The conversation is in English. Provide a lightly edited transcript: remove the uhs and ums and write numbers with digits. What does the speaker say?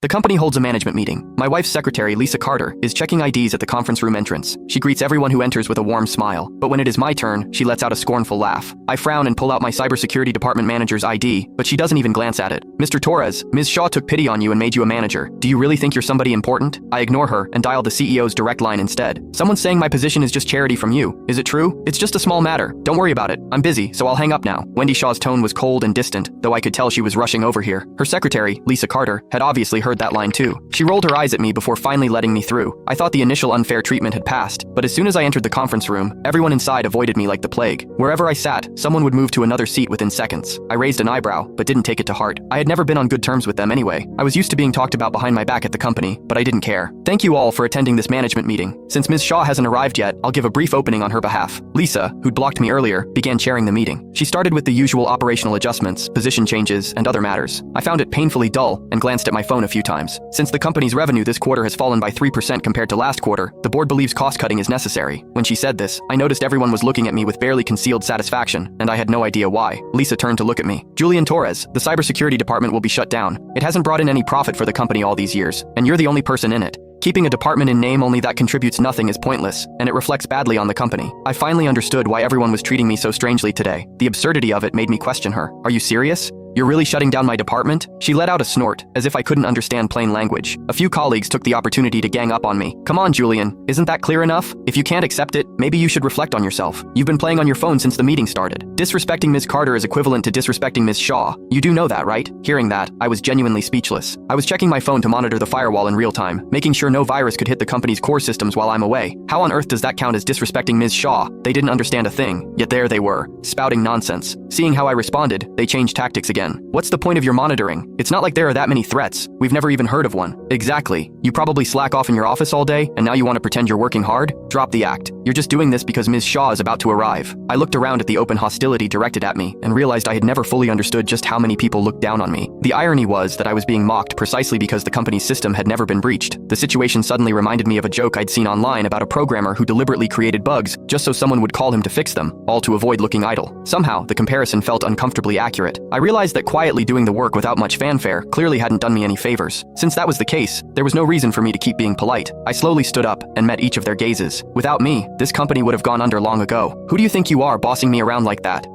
The company holds a management meeting. My wife's secretary, Lisa Carter, is checking IDs at the conference room entrance. She greets everyone who enters with a warm smile, but when it is my turn, she lets out a scornful laugh. I frown and pull out my cybersecurity department manager's ID, but she doesn't even glance at it. Mr. Torres, Ms. Shaw took pity on you and made you a manager. Do you really think you're somebody important? I ignore her and dial the CEO's direct line instead. Someone's saying my position is just charity from you. Is it true? It's just a small matter. Don't worry about it. I'm busy, so I'll hang up now. Wendy Shaw's tone was cold and distant, though I could tell she was rushing over here. Her secretary, Lisa Carter, had obviously heard that line too. She rolled her eyes at me before finally letting me through. I thought the initial unfair treatment had passed, but as soon as I entered the conference room, everyone inside avoided me like the plague. Wherever I sat, someone would move to another seat within seconds. I raised an eyebrow, but didn't take it to heart. I had never been on good terms with them anyway. I was used to being talked about behind my back at the company, but I didn't care. Thank you all for attending this management meeting. Since Ms. Shaw hasn't arrived yet, I'll give a brief opening on her behalf. Lisa, who'd blocked me earlier, began chairing the meeting. She started with the usual operational adjustments, position changes, and other matters. I found it painfully dull and glanced at my phone a few times. Since the company's revenue this quarter has fallen by 3% compared to last quarter, the board believes cost-cutting is necessary. When she said this, I noticed everyone was looking at me with barely concealed satisfaction, and I had no idea why. Lisa turned to look at me. Julian Torres, the cybersecurity department will be shut down. It hasn't brought in any profit for the company all these years, and you're the only person in it. Keeping a department in name only that contributes nothing is pointless, and it reflects badly on the company. I finally understood why everyone was treating me so strangely today. The absurdity of it made me question her. Are you serious? You're really shutting down my department? She let out a snort, as if I couldn't understand plain language. A few colleagues took the opportunity to gang up on me. Come on, Julian, isn't that clear enough? If you can't accept it, maybe you should reflect on yourself. You've been playing on your phone since the meeting started. Disrespecting Ms. Carter is equivalent to disrespecting Ms. Shaw. You do know that, right? Hearing that, I was genuinely speechless. I was checking my phone to monitor the firewall in real time, making sure no virus could hit the company's core systems while I'm away. How on earth does that count as disrespecting Ms. Shaw? They didn't understand a thing, yet there they were, spouting nonsense. Seeing how I responded, they changed tactics again. What's the point of your monitoring? It's not like there are that many threats. We've never even heard of one. Exactly. You probably slack off in your office all day, and now you want to pretend you're working hard? Drop the act. You're just doing this because Ms. Shaw is about to arrive. I looked around at the open hostility directed at me and realized I had never fully understood just how many people looked down on me. The irony was that I was being mocked precisely because the company's system had never been breached. The situation suddenly reminded me of a joke I'd seen online about a programmer who deliberately created bugs just so someone would call him to fix them, all to avoid looking idle. Somehow, the comparison felt uncomfortably accurate. I realized that quietly doing the work without much fanfare clearly hadn't done me any favors. Since that was the case, there was no reason for me to keep being polite. I slowly stood up and met each of their gazes. Without me, this company would have gone under long ago. Who do you think you are bossing me around like that?